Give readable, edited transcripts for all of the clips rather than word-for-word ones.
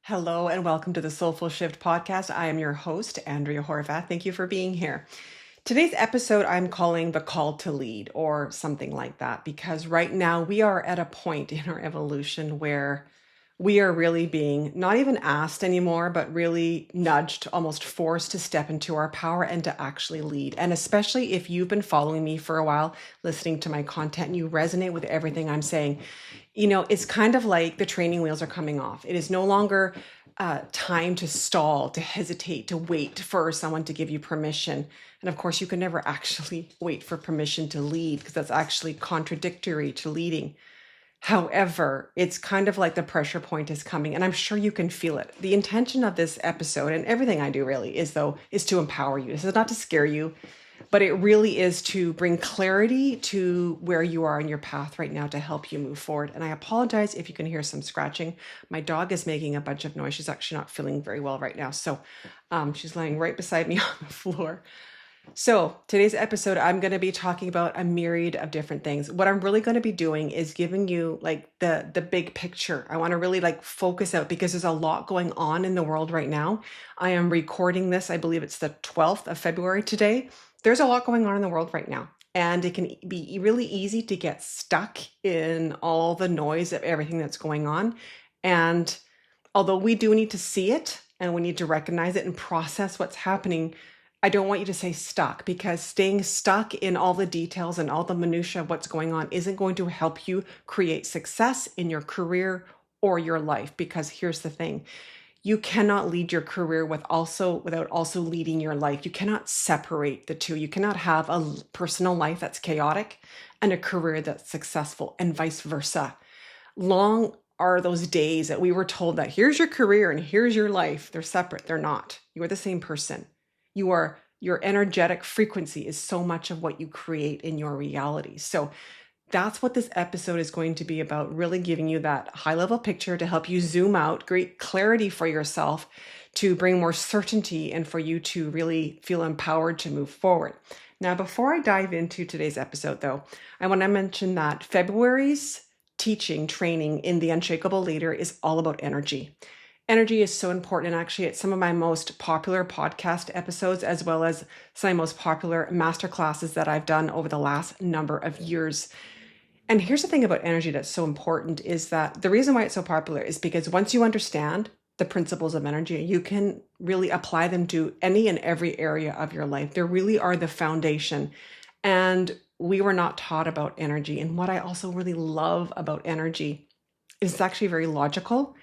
Hello and welcome to the Soulful Shift podcast. I am your host, Andrea Horvath. Thank you for being here. Today's episode I'm calling The Call to Lead or something like that, because right now we are at a point in our evolution where we are really being not even asked anymore, but really nudged, almost forced to step into our power and to actually lead. And especially if you've been following me for a while, listening to my content, and you resonate with everything I'm saying, it's kind of like the training wheels are coming off. It is no longer time to stall, to hesitate, to wait for someone to give you permission. And of course, you can never actually wait for permission to lead because that's actually contradictory to leading. However, it's kind of like the pressure point is coming, and I'm sure you can feel it. The intention of this episode and everything I do really is to empower you. This is not to scare you, but it really is to bring clarity to where you are in your path right now to help you move forward. And I apologize if you can hear some scratching. My dog is making a bunch of noise. She's actually not feeling very well right now. So she's laying right beside me on the floor. So today's episode, I'm going to be talking about a myriad of different things. What I'm really going to be doing is giving you like the big picture. I want to really focus out because there's a lot going on in the world right now. I am recording this. I believe it's the 12th of February today. There's a lot going on in the world right now. And it can be really easy to get stuck in all the noise of everything that's going on. And although we do need to see it and we need to recognize it and process what's happening, I don't want you to stay stuck, because staying stuck in all the details and all the minutiae of what's going on isn't going to help you create success in your career or your life. Because here's the thing. You cannot lead your career without also leading your life. You cannot separate the two. You cannot have a personal life that's chaotic and a career that's successful, and vice versa. Long are those days that we were told that here's your career and here's your life. They're separate. They're not. You are the same person. Your energetic frequency is so much of what you create in your reality. So that's what this episode is going to be about, really giving you that high level picture to help you zoom out, great clarity for yourself, to bring more certainty and for you to really feel empowered to move forward. Now, before I dive into today's episode though, I want to mention that February's training in the Unshakable Leader is all about energy. Energy is so important. And actually, it's some of my most popular podcast episodes, as well as some of my most popular masterclasses that I've done over the last number of years. And here's the thing about energy that's so important is that the reason why it's so popular is because once you understand the principles of energy, you can really apply them to any and every area of your life. They really are the foundation. And we were not taught about energy. And what I also really love about energy is it's actually very logical.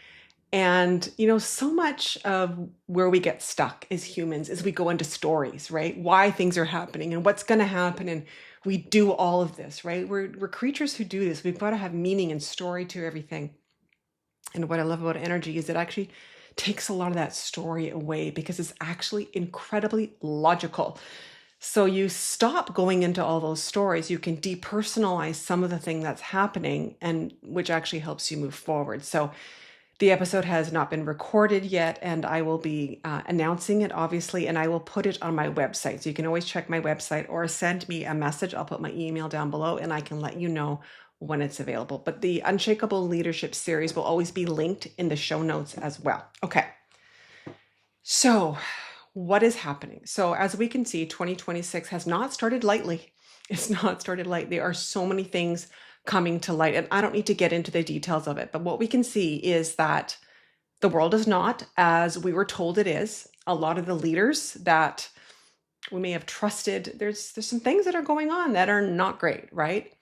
And, so much of where we get stuck as humans is we go into stories, right? Why things are happening and what's going to happen. And we do all of this, right? We're creatures who do this. We've got to have meaning and story to everything. And what I love about energy is it actually takes a lot of that story away because it's actually incredibly logical. So you stop going into all those stories. You can depersonalize some of the thing that's happening, and which actually helps you move forward. So the episode has not been recorded yet, and I will be announcing it, obviously, and I will put it on my website. So you can always check my website or send me a message. I'll put my email down below, and I can let you know when it's available. But the Unshakable Leadership series will always be linked in the show notes as well. Okay. So what is happening? So as we can see, 2026 has not started lightly. It's not started light. There are so many things coming to light. And I don't need to get into the details of it, but what we can see is that the world is not as we were told it is. A lot of the leaders that we may have trusted, there's some things that are going on that are not great, right?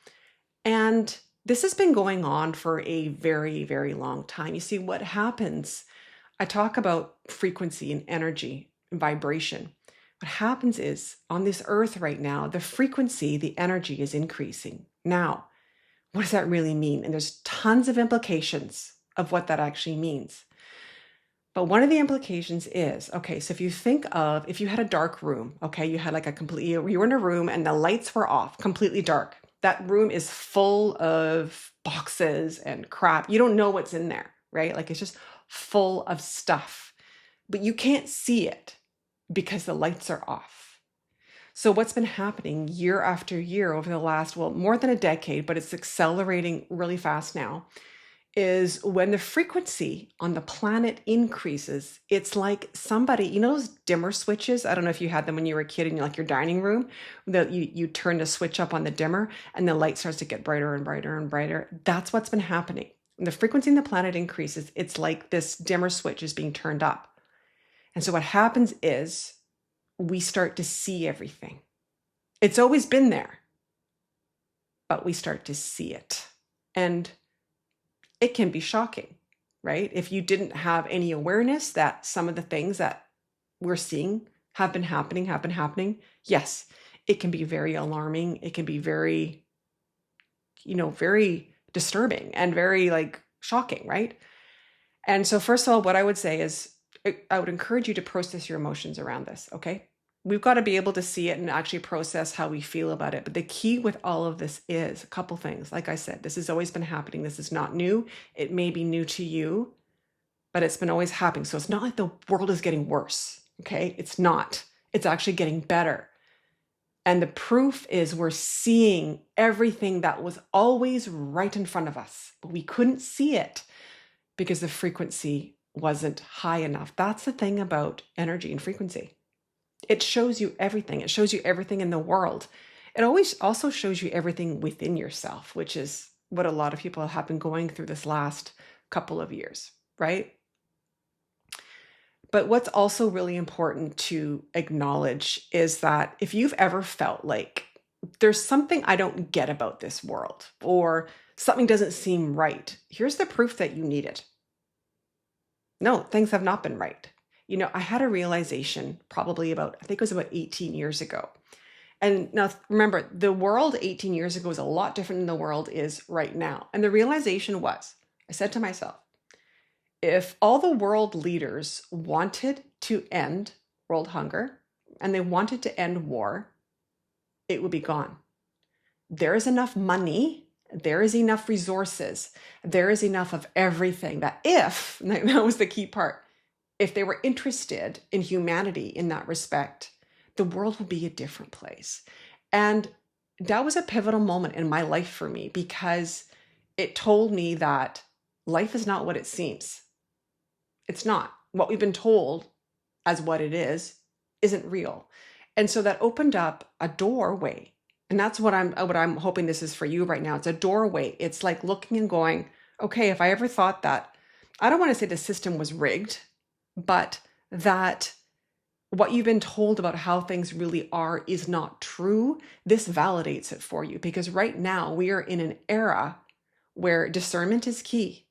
And this has been going on for a very, very long time. You see, what happens, I talk about frequency and energy and vibration. What happens is on this earth right now, the frequency, the energy is increasing. Now, what does that really mean? And there's tons of implications of what that actually means. But one of the implications is, okay, so if you had a dark room, okay, you had you were in a room and the lights were off, completely dark. That room is full of boxes and crap. You don't know what's in there, right? It's just full of stuff, but you can't see it because the lights are off. So what's been happening year after year over the last, more than a decade, but it's accelerating really fast now, is when the frequency on the planet increases, it's like somebody, you know those dimmer switches? I don't know if you had them when you were a kid in like your dining room, that you turn the switch up on the dimmer and the light starts to get brighter and brighter and brighter. That's what's been happening. When the frequency in the planet increases, it's like this dimmer switch is being turned up. And so what happens is we start to see everything. It's always been there, but we start to see it. And it can be shocking, right? If you didn't have any awareness that some of the things that we're seeing have been happening, yes, it can be very alarming. It can be very, very disturbing and very like shocking, right? And so first of all, what I would say is I would encourage you to process your emotions around this, okay? We've got to be able to see it and actually process how we feel about it. But the key with all of this is a couple things. Like I said, this has always been happening. This is not new. It may be new to you, but it's been always happening. So it's not like the world is getting worse, okay? It's not. It's actually getting better. And the proof is we're seeing everything that was always right in front of us, but we couldn't see it because the frequency wasn't high enough. That's the thing about energy and frequency. It shows you everything. It shows you everything in the world. It always also shows you everything within yourself, which is what a lot of people have been going through this last couple of years, right? But what's also really important to acknowledge is that if you've ever felt like there's something I don't get about this world or something doesn't seem right, here's the proof that you need it. No, things have not been right. I had a realization probably I think it was about 18 years ago. And now remember, the world 18 years ago was a lot different than the world is right now. And the realization was, I said to myself, if all the world leaders wanted to end world hunger and they wanted to end war, it would be gone. There is enough money, there is enough resources, there is enough of everything that that was the key part, if they were interested in humanity in that respect, the world would be a different place. And that was a pivotal moment in my life for me because it told me that life is not what it seems. It's not. What we've been told as what it is isn't real. And so that opened up a doorway. And that's what I'm hoping this is for you right now. It's a doorway. It's like looking and going, okay, if I ever thought that, I don't want to say the system was rigged, but that what you've been told about how things really are is not true, this validates it for you. Because right now we are in an era where discernment is key.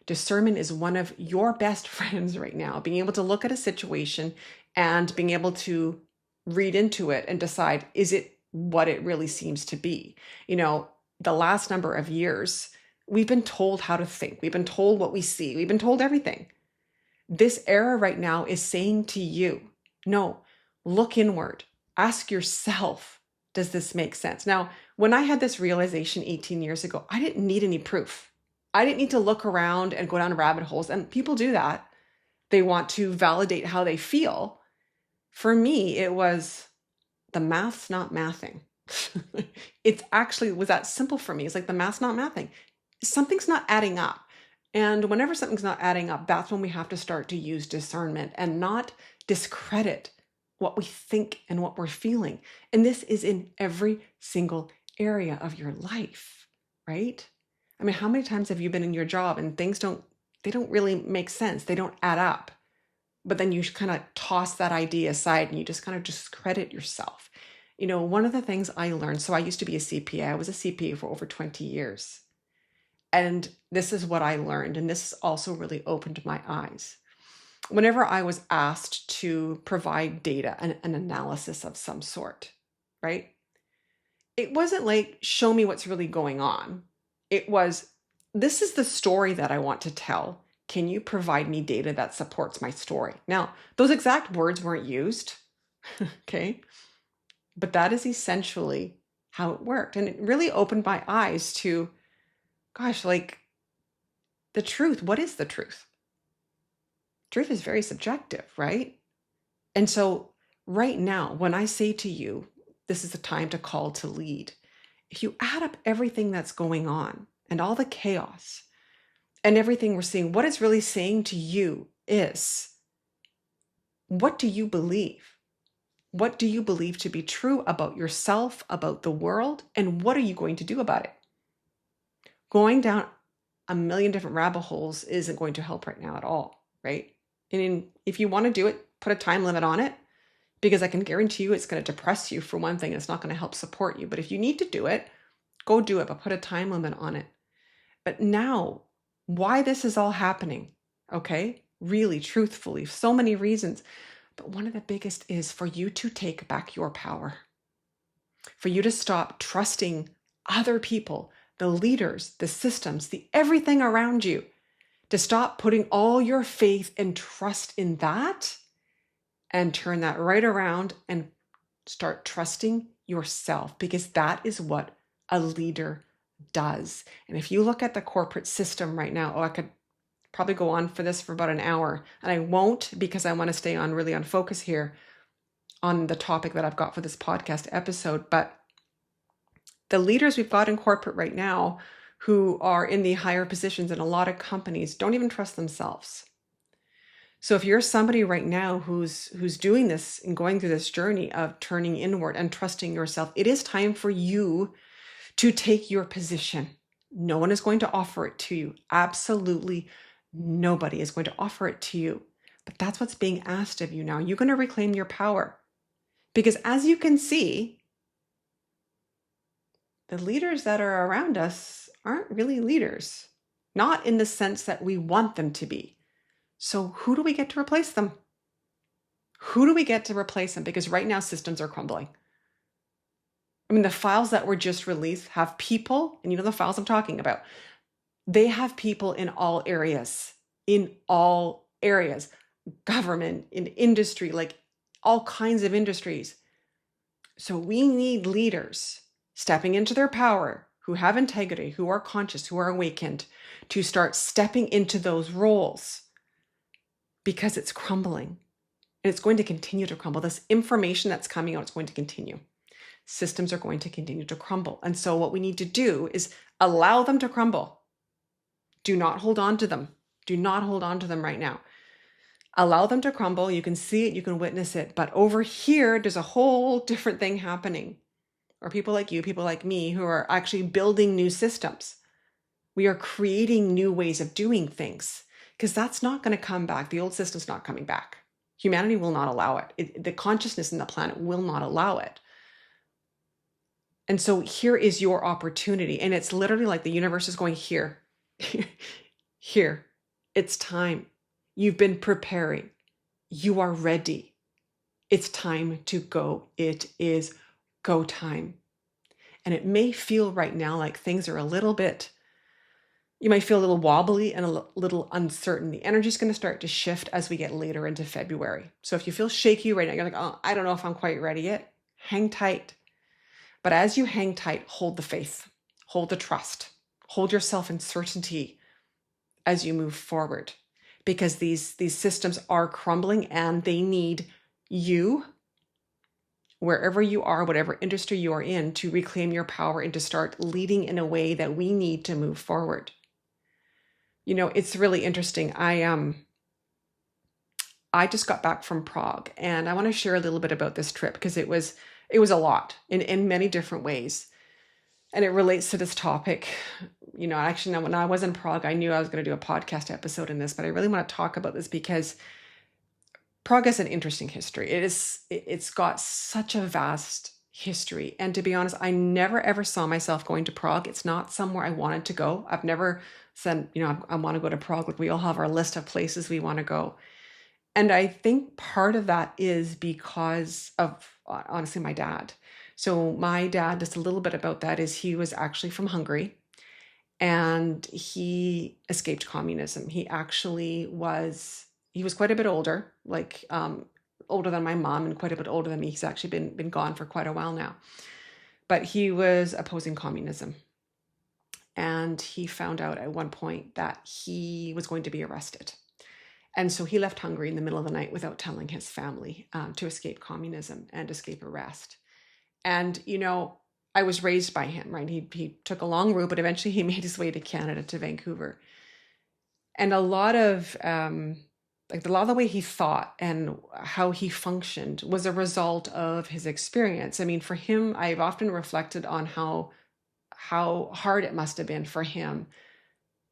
Discernment is one of your best friends right now. Being able to look at a situation and being able to read into it and decide, is it what it really seems to be? The last number of years, we've been told how to think. We've been told what we see. We've been told everything. This era right now is saying to you, no, look inward. Ask yourself, does this make sense? Now, when I had this realization 18 years ago, I didn't need any proof. I didn't need to look around and go down rabbit holes. And people do that. They want to validate how they feel. For me, it was the math's not mathing. It actually was that simple for me. It's like the math's not mathing. Something's not adding up. And whenever something's not adding up, that's when we have to start to use discernment and not discredit what we think and what we're feeling. And this is in every single area of your life, right? I mean, how many times have you been in your job and things don't really make sense? They don't add up. But then you kind of toss that idea aside and you just kind of discredit yourself. One of the things I learned, so I used to be a CPA. I was a CPA for over 20 years. And this is what I learned. And this also really opened my eyes. Whenever I was asked to provide data, an analysis of some sort, right? It wasn't like, show me what's really going on. It was, this is the story that I want to tell. Can you provide me data that supports my story? Now, those exact words weren't used, okay? But that is essentially how it worked. And it really opened my eyes to, gosh, like the truth. What is the truth? Truth is very subjective, right? And so right now, when I say to you, this is the time to call to lead, if you add up everything that's going on and all the chaos, and everything we're seeing, what it's really saying to you is, what do you believe? What do you believe to be true about yourself, about the world, and what are you going to do about it? Going down a million different rabbit holes isn't going to help right now at all, right? And if you want to do it, put a time limit on it, because I can guarantee you it's going to depress you for one thing. It's not going to help support you. But if you need to do it, go do it, but put a time limit on it. But now, why this is all happening, okay? Really, truthfully, so many reasons. But one of the biggest is for you to take back your power, for you to stop trusting other people, the leaders, the systems, the everything around you, to stop putting all your faith and trust in that and turn that right around and start trusting yourself, because that is what a leader does. And if you look at the corporate system right now, I could probably go on for this for about an hour, and I won't, because I want to stay on really on focus here on the topic that I've got for this podcast episode. But the leaders we've got in corporate right now who are in the higher positions in a lot of companies don't even trust themselves. So if you're somebody right now who's doing this and going through this journey of turning inward and trusting yourself, it is time for you to take your position. No one is going to offer it to you. Absolutely nobody is going to offer it to you. But that's what's being asked of you now. You're going to reclaim your power. Because as you can see, the leaders that are around us aren't really leaders. Not in the sense that we want them to be. So who do we get to replace them? Who do we get to replace them? Because right now systems are crumbling. I mean, the files that were just released have people, and you know the files I'm talking about. They have people in all areas, government, in industry, like all kinds of industries. So we need leaders stepping into their power, who have integrity, who are conscious, who are awakened, to start stepping into those roles, because it's crumbling and it's going to continue to crumble. This information that's coming out is going to continue. Systems are going to continue to crumble. And so what we need to do is allow them to crumble. Do not hold on to them. Do not hold on to them right now. Allow them to crumble. You can see it, you can witness it. But over here, there's a whole different thing happening. Or people like you, people like me, who are actually building new systems. We are creating new ways of doing things, because that's not going to come back. The old system's not coming back. Humanity will not allow it. The consciousness in the planet will not allow it. And so here is your opportunity. And it's literally like the universe is going, here, here, it's time. You've been preparing. You are ready. It's time to go. It is go time. And it may feel right now like things are a little bit, you might feel a little wobbly and a little uncertain. The energy is going to start to shift as we get later into February. So if you feel shaky right now, you're like, oh, I don't know if I'm quite ready yet. Hang tight. But as you hang tight, hold the faith, hold the trust, hold yourself in certainty as you move forward, because these systems are crumbling and they need you, wherever you are, whatever industry you are in, to reclaim your power and to start leading in a way that we need to move forward. You know, it's really interesting. I just got back from Prague, and I want to share a little bit about this trip, because it was a lot in many different ways. And it relates to this topic. You know, actually, when I was in Prague, I knew I was going to do a podcast episode in this, but I really want to talk about this because Prague has an interesting history. It's got such a vast history. And to be honest, I never ever saw myself going to Prague. It's not somewhere I wanted to go. I've never said, you know, I want to go to Prague. Like, we all have our list of places we want to go. And I think part of that is because of, honestly, my dad. So my dad, just a little bit about that, is he was actually from Hungary, and he escaped communism. He was quite a bit older, like older than my mom and quite a bit older than me. He's actually been gone for quite a while now. But he was opposing communism. And he found out at one point that he was going to be arrested. And so he left Hungary in the middle of the night without telling his family, to escape communism and escape arrest. And, you know, I was raised by him, right? He took a long route, but eventually he made his way to Canada, to Vancouver. And a lot of a lot of the way he thought and how he functioned was a result of his experience. I mean, for him, I've often reflected on how hard it must have been for him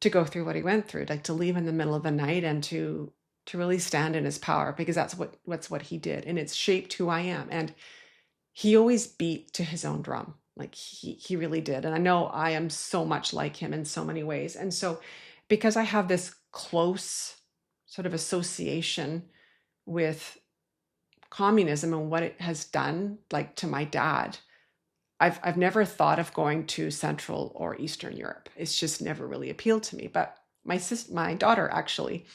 to go through what he went through, like to leave in the middle of the night and to really stand in his power, because that's what he did, and it's shaped who I am. And he always beat to his own drum, like he really did. And I know I am so much like him in so many ways. And so because I have this close sort of association with communism and what it has done, like to my dad, I've never thought of going to Central or Eastern Europe. It's just never really appealed to me. But my daughter actually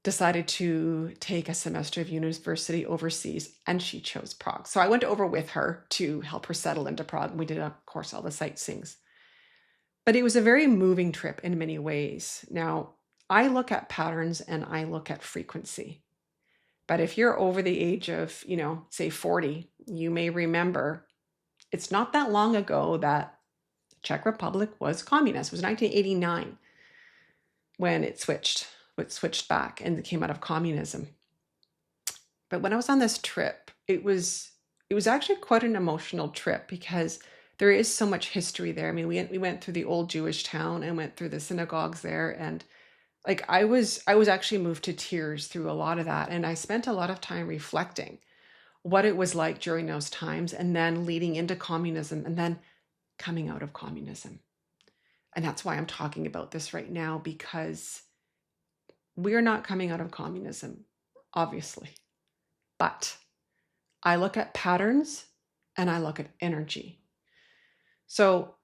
decided to take a semester of university overseas, and she chose Prague. So I went over with her to help her settle into Prague. We did, of course, all the sightseeings. But it was a very moving trip in many ways. Now, I look at patterns and I look at frequency. But if you're over the age of, say 40, you may remember it's not that long ago that the Czech Republic was communist. It was 1989 when it switched back and it came out of communism. But when I was on this trip, it was actually quite an emotional trip, because there is so much history there. I mean, we went through the old Jewish town and went through the synagogues there, and like I was actually moved to tears through a lot of that, and I spent a lot of time reflecting what it was like during those times, and then leading into communism, and then coming out of communism. And that's why I'm talking about this right now, because we're not coming out of communism, obviously. But I look at patterns and I look at energy. So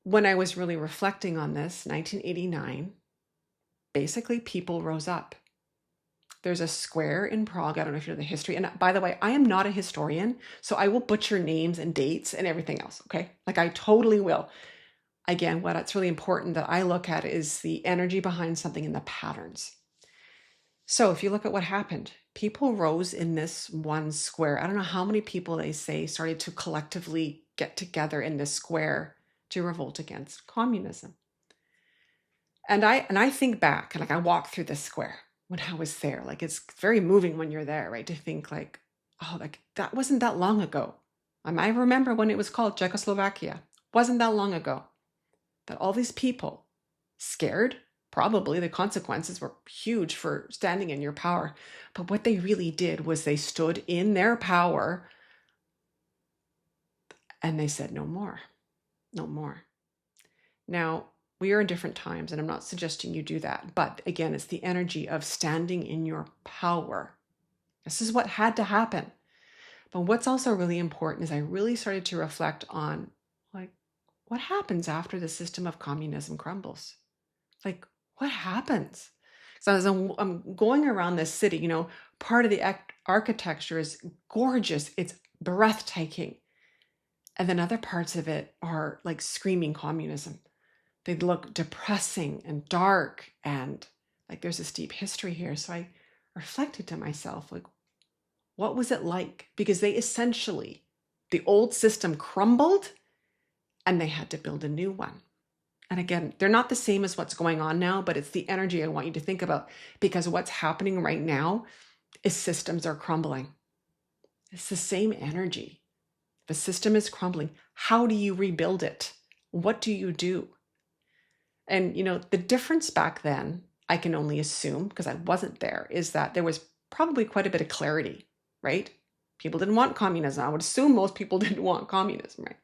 when I was really reflecting on this, 1989, basically people rose up. There's a square in Prague. I don't know if you know the history. And by the way, I am not a historian, so I will butcher names and dates and everything else, okay? Like I totally will. Again, what's really important that I look at is the energy behind something and the patterns. So if you look at what happened, people rose in this one square. I don't know how many people they say started to collectively get together in this square to revolt against communism. And I think back, and like I walk through this square when I was there. Like it's very moving when you're there, right? To think like, oh, like that wasn't that long ago. I remember when it was called Czechoslovakia. Wasn't that long ago that all these people, scared, probably the consequences were huge for standing in your power. But what they really did was they stood in their power and they said, no more, no more. Now, we are in different times, and I'm not suggesting you do that. But again, it's the energy of standing in your power. This is what had to happen. But what's also really important is I really started to reflect on, like, what happens after the system of communism crumbles? Like, what happens? So as I'm going around this city, part of the architecture is gorgeous. It's breathtaking. And then other parts of it are like screaming communism. They look depressing and dark, and like there's a steep history here. So I reflected to myself, like, what was it like? Because they essentially, the old system crumbled and they had to build a new one. And again, they're not the same as what's going on now, but it's the energy I want you to think about, because what's happening right now is systems are crumbling. It's the same energy. The system is crumbling. How do you rebuild it? What do you do? And, the difference back then, I can only assume, because I wasn't there, is that there was probably quite a bit of clarity, right? People didn't want communism. I would assume most people didn't want communism, right?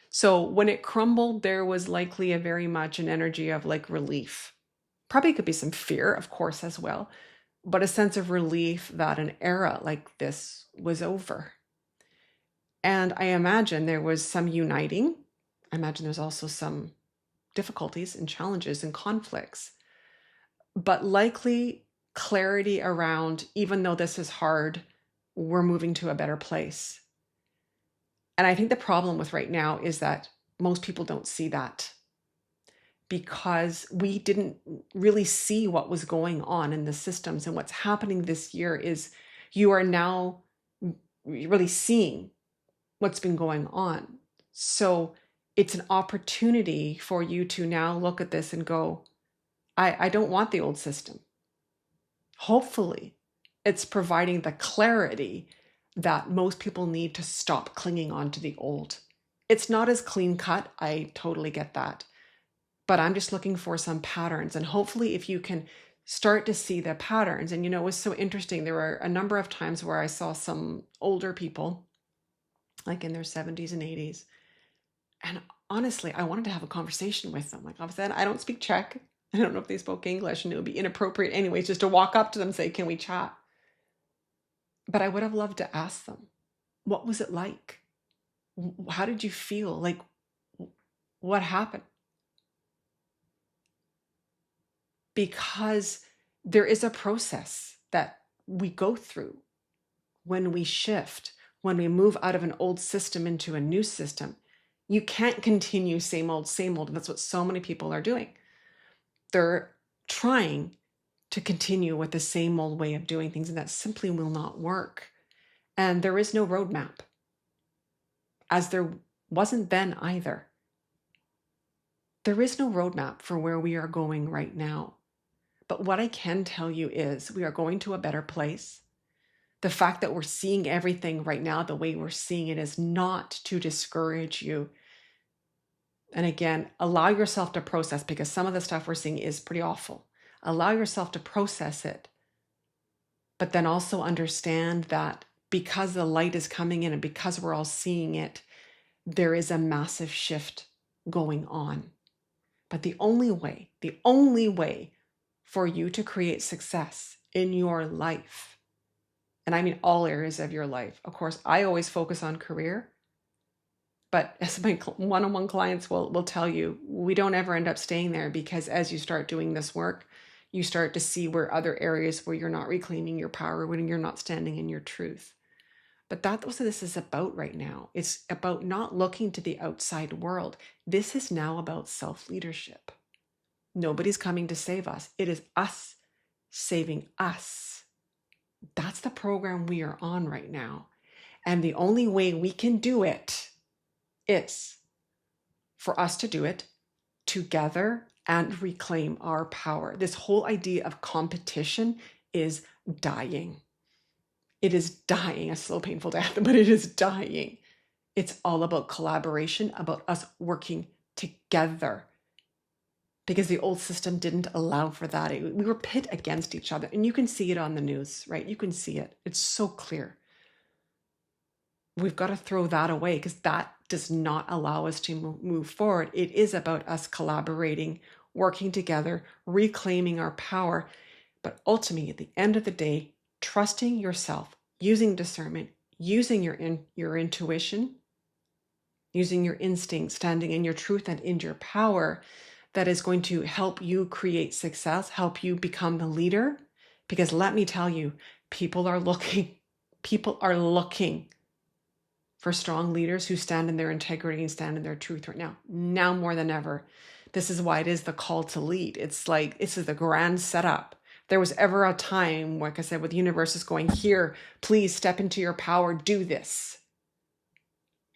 So when it crumbled, there was likely a very much an energy of like relief. Probably could be some fear, of course, as well, but a sense of relief that an era like this was over. And I imagine there was some uniting. I imagine there's also some difficulties and challenges and conflicts, but likely clarity around, even though this is hard, we're moving to a better place. And I think the problem with right now is that most people don't see that, because we didn't really see what was going on in the systems. And what's happening this year is you are now really seeing what's been going on. So it's an opportunity for you to now look at this and go, I don't want the old system. Hopefully, it's providing the clarity that most people need to stop clinging on to the old. It's not as clean cut. I totally get that. But I'm just looking for some patterns. And hopefully, if you can start to see the patterns, and it was so interesting. There were a number of times where I saw some older people, like in their 70s and 80s. And honestly, I wanted to have a conversation with them. Like I said, I don't speak Czech. I don't know if they spoke English, and it would be inappropriate anyways, just to walk up to them and say, can we chat? But I would have loved to ask them, what was it like? How did you feel? Like, what happened? Because there is a process that we go through when we shift, when we move out of an old system into a new system. You can't continue same old, same old. And that's what so many people are doing. They're trying to continue with the same old way of doing things, and that simply will not work. And there is no roadmap, as there wasn't then either. There is no roadmap for where we are going right now. But what I can tell you is we are going to a better place. The fact that we're seeing everything right now the way we're seeing it is not to discourage you. And again, allow yourself to process, because some of the stuff we're seeing is pretty awful. Allow yourself to process it. But then also understand that because the light is coming in and because we're all seeing it, there is a massive shift going on. But the only way for you to create success in your life, and I mean all areas of your life. Of course, I always focus on career, but as my one-on-one clients will tell you, we don't ever end up staying there, because as you start doing this work, you start to see where other areas where you're not reclaiming your power, when you're not standing in your truth. But that's what this is about right now. It's about not looking to the outside world. This is now about self-leadership. Nobody's coming to save us. It is us saving us. That's the program we are on right now. And the only way we can do it is for us to do it together and reclaim our power. This whole idea of competition is dying. It is dying a slow, painful death, but it is dying. It's all about collaboration, about us working together. Because the old system didn't allow for that. We were pit against each other. And you can see it on the news, right? You can see it. It's so clear. We've got to throw that away, because that does not allow us to move forward. It is about us collaborating, working together, reclaiming our power. But ultimately, at the end of the day, trusting yourself, using discernment, using your intuition, using your instinct, standing in your truth and in your power, that is going to help you create success, help you become the leader. Because let me tell you, people are looking for strong leaders who stand in their integrity and stand in their truth right now more than ever. This is why it is the call to lead. It's like, this is the grand setup. If there was ever a time, like I said, where the universe is going, here, please step into your power, do this.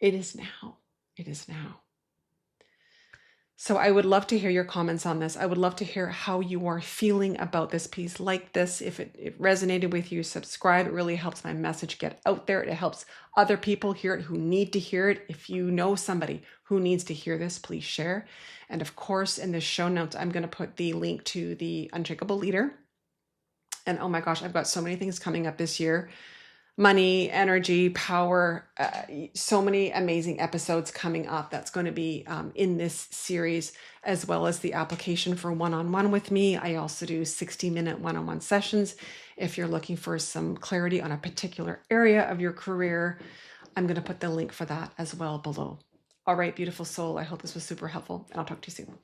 It is now. It is now. So I would love to hear your comments on this. I would love to hear how you are feeling about this piece. Like this, if it resonated with you, subscribe. It really helps my message get out there. It helps other people hear it who need to hear it. If you know somebody who needs to hear this, please share. And of course, in the show notes, I'm going to put the link to the Unshakeable Leader. And oh my gosh, I've got so many things coming up this year. Money, energy, power, so many amazing episodes coming up. That's going to be in this series, as well as the application for one-on-one with me. I also do 60-minute one-on-one sessions. If you're looking for some clarity on a particular area of your career, I'm going to put the link for that as well below. All right, beautiful soul. I hope this was super helpful, and I'll talk to you soon.